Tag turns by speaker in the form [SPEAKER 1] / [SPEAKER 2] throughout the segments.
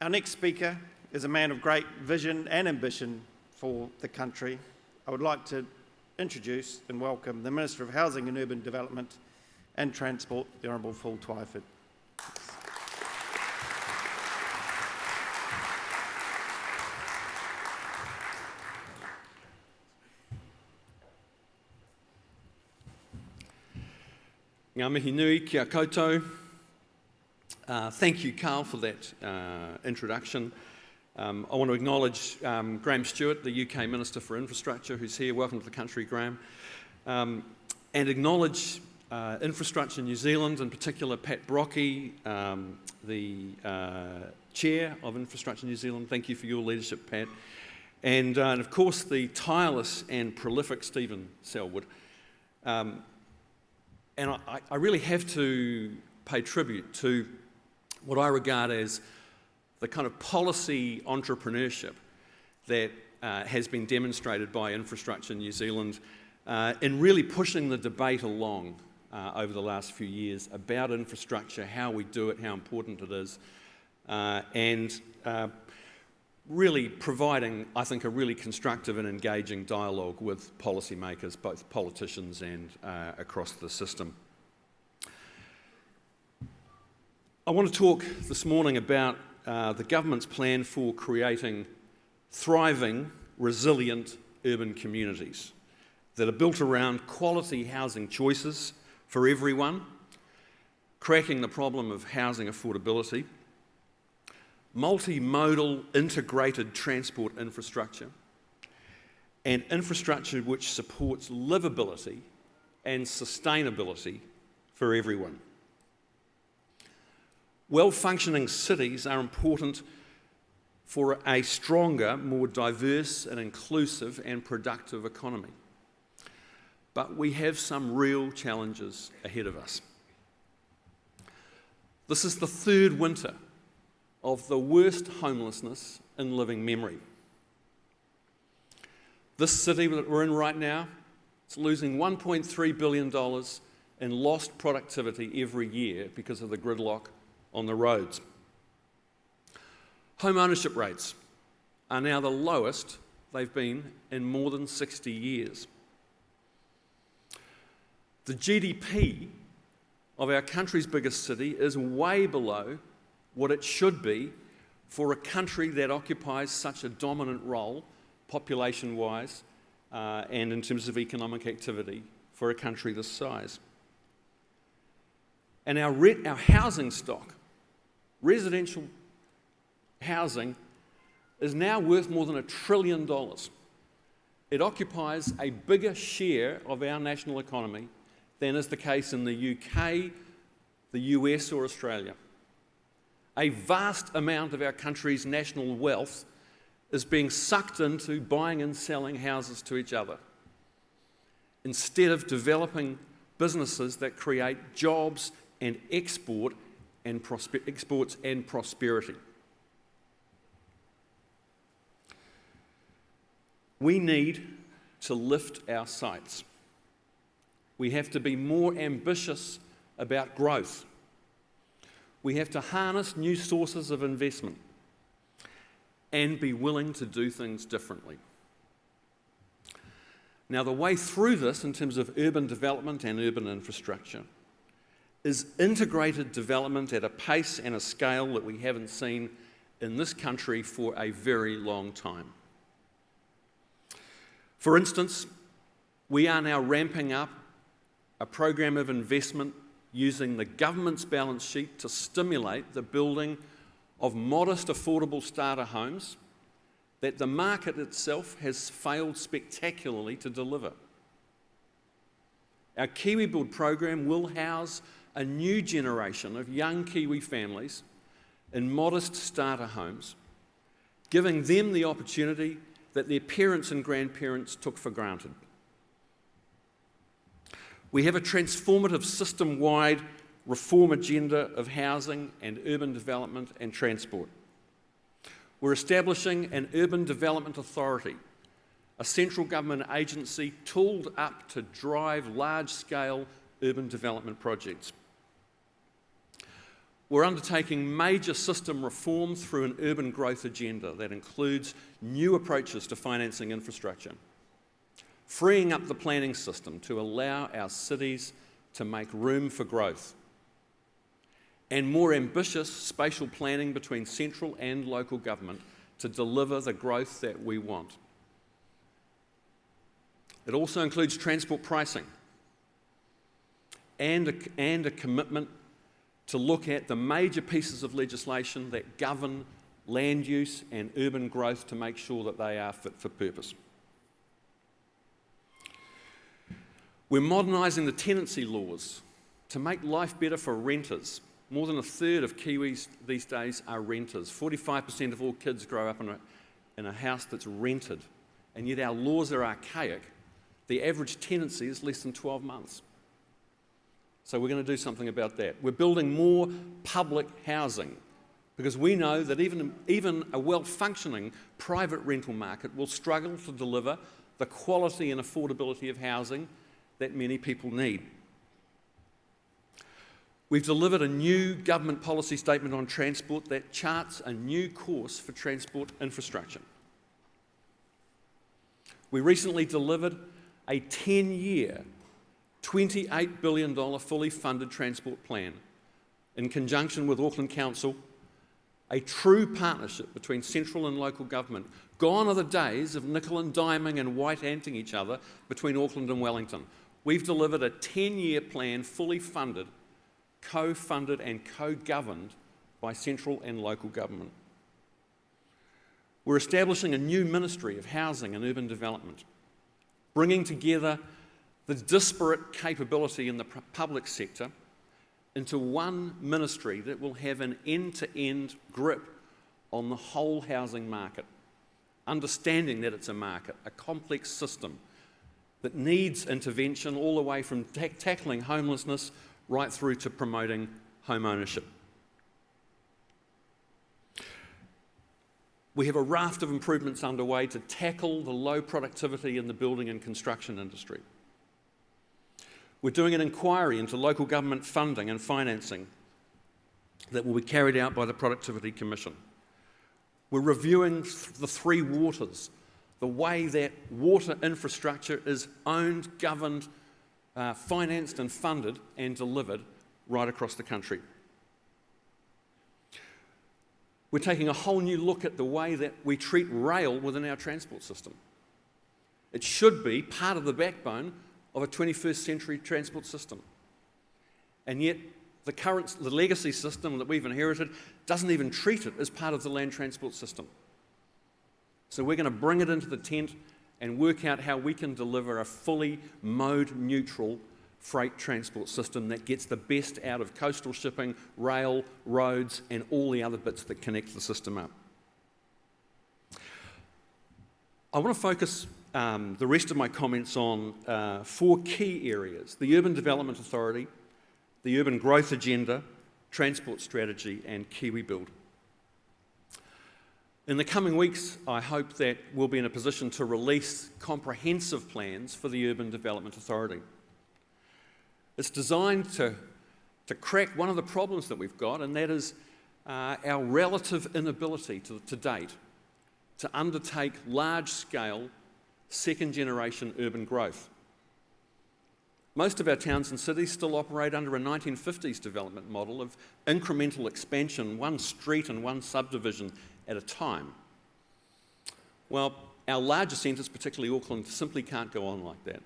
[SPEAKER 1] Our next speaker is a man of great vision and ambition for the country. I would like to introduce and welcome the Minister of Housing and Urban Development and Transport, the Honourable Phil Twyford.
[SPEAKER 2] Ngā mihi nui, kia koutou. Thank you, Carl, for that introduction. I want to acknowledge Graham Stewart, the UK Minister for Infrastructure, who's here. Welcome to the country, Graham. And acknowledge Infrastructure New Zealand, in particular Pat Brockie, the Chair of Infrastructure New Zealand. Thank you for your leadership, Pat. And of course, the tireless and prolific Stephen Selwood. And I really have to pay tribute to what I regard as the kind of policy entrepreneurship that has been demonstrated by Infrastructure New Zealand in really pushing the debate along over the last few years about infrastructure, how we do it, how important it is, and really providing, I think, a really constructive and engaging dialogue with policymakers, both politicians and across the system. I want to talk this morning about the government's plan for creating thriving, resilient urban communities that are built around quality housing choices for everyone, cracking the problem of housing affordability, multimodal integrated transport infrastructure, and infrastructure which supports livability and sustainability for everyone. Well-functioning cities are important for a stronger, more diverse and inclusive and productive economy. But we have some real challenges ahead of us. This is the third winter of the worst homelessness in living memory. This city that we're in right now is losing $1.3 billion in lost productivity every year because of the gridlock on the roads. Home ownership rates are now the lowest they've been in more than 60 years. The GDP of our country's biggest city is way below what it should be for a country that occupies such a dominant role, population-wise, and in terms of economic activity for a country this size. And our housing stock, residential housing, is now worth more than $1 trillion. It occupies a bigger share of our national economy than is the case in the UK, the US or Australia. A vast amount of our country's national wealth is being sucked into buying and selling houses to each other, instead of developing businesses that create jobs and exports and prosperity. We need to lift our sights. We have to be more ambitious about growth. We have to harness new sources of investment and be willing to do things differently. Now, the way through this in terms of urban development and urban infrastructure is integrated development at a pace and a scale that we haven't seen in this country for a very long time. For instance, we are now ramping up a program of investment using the government's balance sheet to stimulate the building of modest, affordable starter homes that the market itself has failed spectacularly to deliver. Our Kiwi Build program will house a new generation of young Kiwi families in modest starter homes, giving them the opportunity that their parents and grandparents took for granted. We have a transformative system-wide reform agenda of housing and urban development and transport. We're establishing an urban development authority, a central government agency tooled up to drive large-scale urban development projects. We're undertaking major system reform through an urban growth agenda that includes new approaches to financing infrastructure, freeing up the planning system to allow our cities to make room for growth, and more ambitious spatial planning between central and local government to deliver the growth that we want. It also includes transport pricing and a commitment to look at the major pieces of legislation that govern land use and urban growth to make sure that they are fit for purpose. We're modernising the tenancy laws to make life better for renters. More than a third of Kiwis these days are renters. 45% of all kids grow up in a house that's rented, and yet our laws are archaic. The average tenancy is less than 12 months. So we're going to do something about that. We're building more public housing because we know that even a well-functioning private rental market will struggle to deliver the quality and affordability of housing that many people need. We've delivered a new government policy statement on transport that charts a new course for transport infrastructure. We recently delivered a 10-year, $28 billion fully funded transport plan in conjunction with Auckland Council, a true partnership between central and local government. Gone are the days of nickel and diming and white-anting each other between Auckland and Wellington. We've delivered a 10-year plan fully funded, co-funded and co-governed by central and local government. We're establishing a new Ministry of Housing and Urban Development, bringing together the disparate capability in the public sector into one ministry that will have an end-to-end grip on the whole housing market, understanding that it's a market, a complex system that needs intervention all the way from tackling homelessness right through to promoting home ownership. We have a raft of improvements underway to tackle the low productivity in the building and construction industry. We're doing an inquiry into local government funding and financing that will be carried out by the Productivity Commission. We're reviewing the three waters, the way that water infrastructure is owned, governed, financed and funded and delivered right across the country. We're taking a whole new look at the way that we treat rail within our transport system. It should be part of the backbone of a 21st century transport system. And yet the legacy system that we've inherited doesn't even treat it as part of the land transport system. So we're going to bring it into the tent and work out how we can deliver a fully mode-neutral freight transport system that gets the best out of coastal shipping, rail, roads, and all the other bits that connect the system up. I want to focus the rest of my comments on four key areas: the Urban Development Authority, the Urban Growth Agenda, Transport Strategy, and Kiwi Build. In the coming weeks, I hope that we'll be in a position to release comprehensive plans for the Urban Development Authority. It's designed to crack one of the problems that we've got, and that is our relative inability to date to undertake large-scale, second-generation urban growth. Most of our towns and cities still operate under a 1950s development model of incremental expansion, one street and one subdivision at a time. Well, our larger centres, particularly Auckland, simply can't go on like that.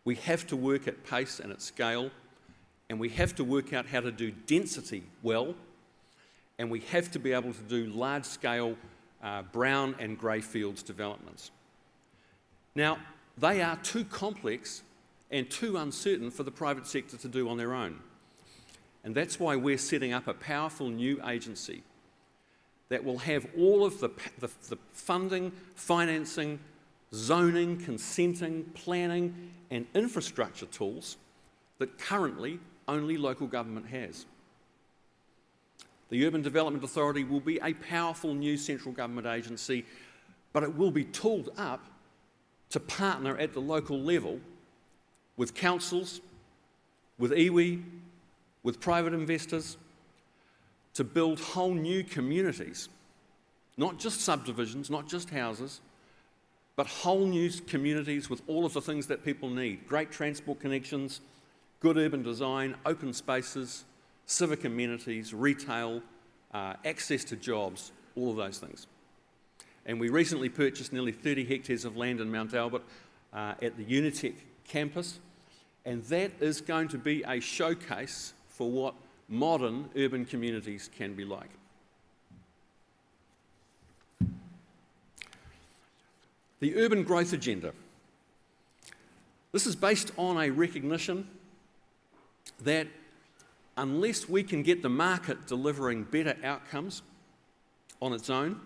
[SPEAKER 2] We have to work at pace and at scale, and we have to work out how to do density well, and we have to be able to do large-scale brown and grey fields developments. Now, they are too complex and too uncertain for the private sector to do on their own. And that's why we're setting up a powerful new agency that will have all of the funding, financing, zoning, consenting, planning, and infrastructure tools that currently only local government has. The Urban Development Authority will be a powerful new central government agency, but it will be tooled up to partner at the local level with councils, with iwi, with private investors, to build whole new communities, not just subdivisions, not just houses, but whole new communities with all of the things that people need: great transport connections, good urban design, open spaces, civic amenities, retail, access to jobs, all of those things. And we recently purchased nearly 30 hectares of land in Mount Albert at the Unitec campus, and that is going to be a showcase for what modern urban communities can be like. The urban growth agenda. This is based on a recognition that unless we can get the market delivering better outcomes on its own,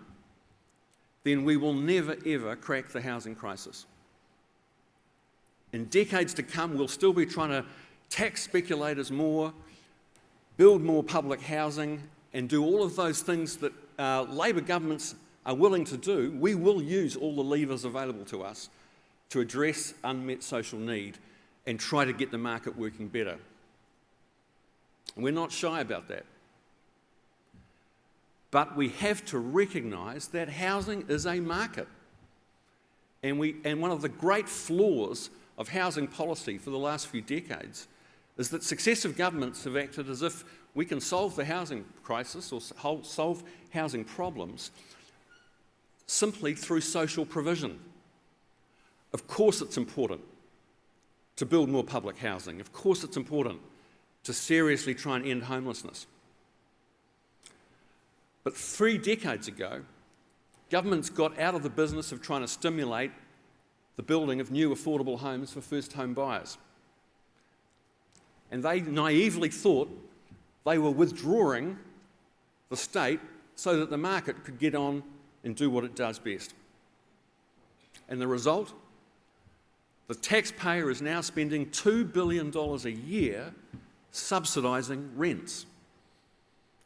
[SPEAKER 2] then we will never ever crack the housing crisis. In decades to come, we'll still be trying to tax speculators more, build more public housing, and do all of those things that Labor governments are willing to do. We will use all the levers available to us to address unmet social need and try to get the market working better. And we're not shy about that. But we have to recognise that housing is a market. And one of the great flaws of housing policy for the last few decades is that successive governments have acted as if we can solve the housing crisis or solve housing problems simply through social provision. Of course it's important to build more public housing. Of course it's important to seriously try and end homelessness. But 3 decades ago, governments got out of the business of trying to stimulate the building of new affordable homes for first home buyers. And they naively thought they were withdrawing the state so that the market could get on and do what it does best. And the result? The taxpayer is now spending $2 billion a year subsidising rents.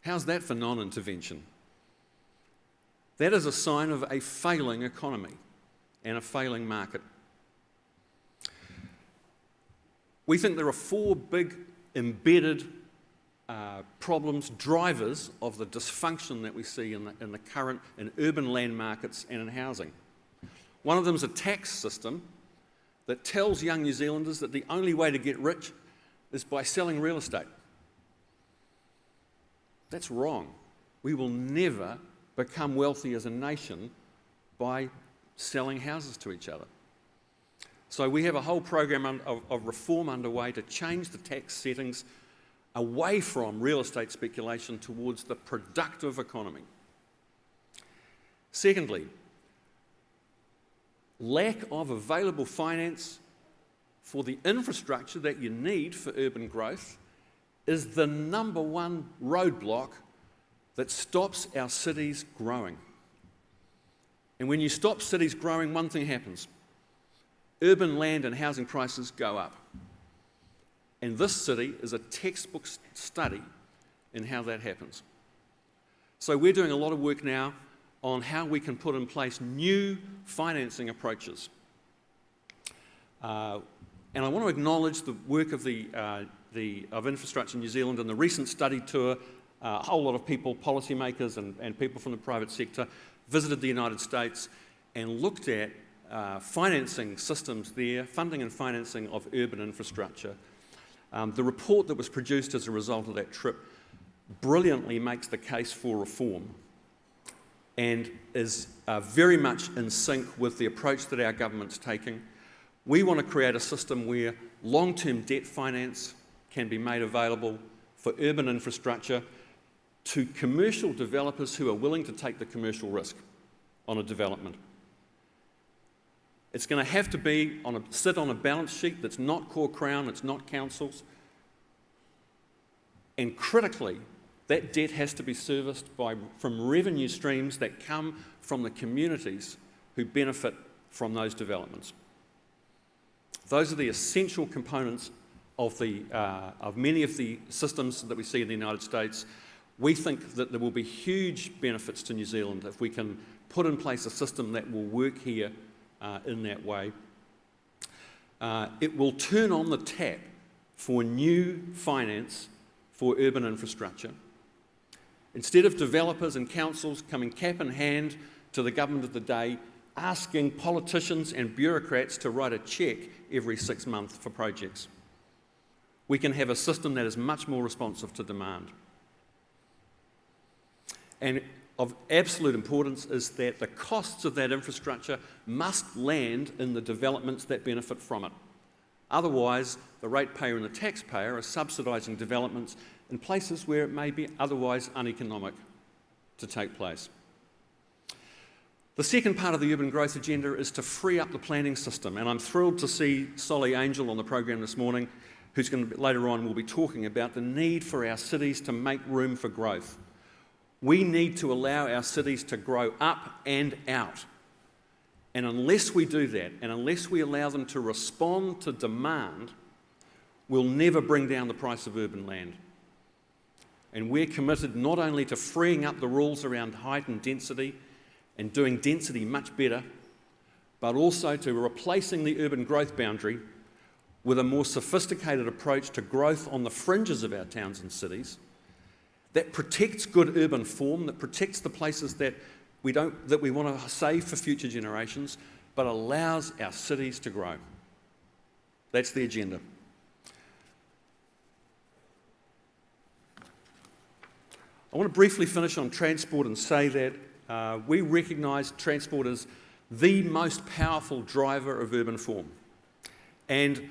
[SPEAKER 2] How's that for non-intervention? That is a sign of a failing economy and a failing market. We think there are 4 big embedded problems, drivers of the dysfunction that we see in the current in urban land markets and in housing. One of them is a tax system that tells young New Zealanders that the only way to get rich is by selling real estate. That's wrong. We will never become wealthy as a nation by selling houses to each other. So we have a whole program of reform underway to change the tax settings away from real estate speculation towards the productive economy. Secondly, lack of available finance for the infrastructure that you need for urban growth is the number one roadblock that stops our cities growing. And when you stop cities growing, one thing happens. Urban land and housing prices go up. And this city is a textbook study in how that happens. So we're doing a lot of work now on how we can put in place new financing approaches. And I want to acknowledge the work of of Infrastructure New Zealand and the recent study tour. A whole lot of people, policymakers and people from the private sector, visited the United States and looked at financing systems there, funding and financing of urban infrastructure. The report that was produced as a result of that trip brilliantly makes the case for reform and is very much in sync with the approach that our government's taking. We want to create a system where long-term debt finance can be made available for urban infrastructure to commercial developers who are willing to take the commercial risk on a development. It's going to have to sit on a balance sheet that's not core Crown, it's not councils. And critically, that debt has to be serviced from revenue streams that come from the communities who benefit from those developments. Those are the essential components of many of the systems that we see in the United States. We think that there will be huge benefits to New Zealand if we can put in place a system that will work here in that way. It will turn on the tap for new finance for urban infrastructure, Instead of developers and councils coming cap in hand to the government of the day, asking politicians and bureaucrats to write a cheque every 6 months for projects, we can have a system that is much more responsive to demand. And of absolute importance is that the costs of that infrastructure must land in the developments that benefit from it. Otherwise, the ratepayer and the taxpayer are subsidising developments in places where it may be otherwise uneconomic to take place. The second part of the urban growth agenda is to free up the planning system, and I'm thrilled to see Solly Angel on the program this morning, who's going to, later on, will be talking about the need for our cities to make room for growth. We need to allow our cities to grow up and out. And unless we do that, and unless we allow them to respond to demand, we'll never bring down the price of urban land. And we're committed not only to freeing up the rules around height and density and doing density much better, but also to replacing the urban growth boundary with a more sophisticated approach to growth on the fringes of our towns and cities that protects good urban form, that protects the places that we want to save for future generations, but allows our cities to grow. That's the agenda. I want to briefly finish on transport and say that we recognise transport as the most powerful driver of urban form. And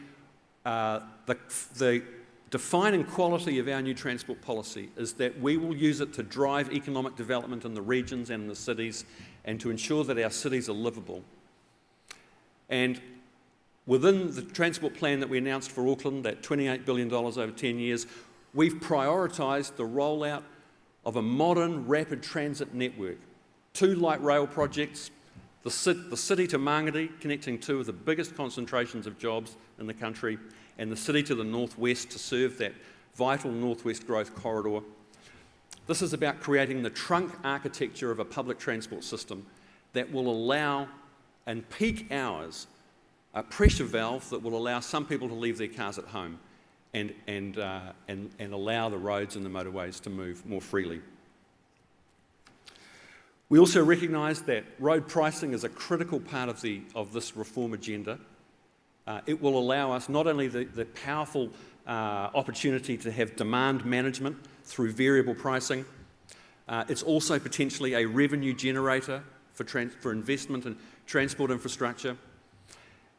[SPEAKER 2] the defining quality of our new transport policy is that we will use it to drive economic development in the regions and in the cities and to ensure that our cities are livable. And within the transport plan that we announced for Auckland, that $28 billion over 10 years, we've prioritised the rollout of a modern rapid transit network. 2 light rail projects, the city to Mangere, connecting 2 of the biggest concentrations of jobs in the country, and the city to the northwest to serve that vital northwest growth corridor. This is about creating the trunk architecture of a public transport system that will allow, in peak hours, a pressure valve that will allow some people to leave their cars at home and allow the roads and the motorways to move more freely. We also recognise that road pricing is a critical part of this reform agenda. It will allow us not only the powerful opportunity to have demand management through variable pricing, it's also potentially a revenue generator for investment in transport infrastructure.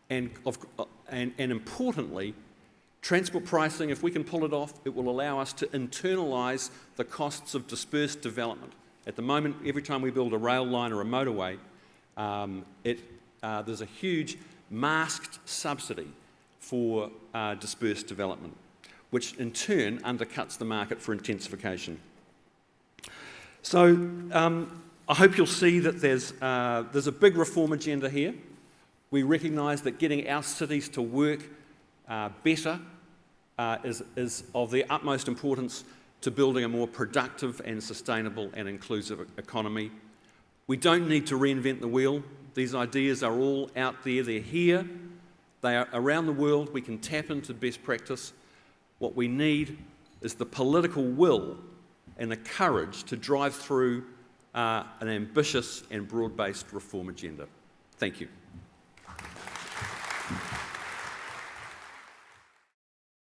[SPEAKER 2] And importantly, transport pricing, if we can pull it off, it will allow us to internalise the costs of dispersed development. At the moment, every time we build a rail line or a motorway, there's a huge masked subsidy for dispersed development, which in turn undercuts the market for intensification. So I hope you'll see that there's a big reform agenda here. We recognise that getting our cities to work better is of the utmost importance to building a more productive and sustainable and inclusive economy. We don't need to reinvent the wheel. These ideas are all out there, they're here, they are around the world, we can tap into best practice. What we need is the political will and the courage to drive through an ambitious and broad-based reform agenda. Thank you.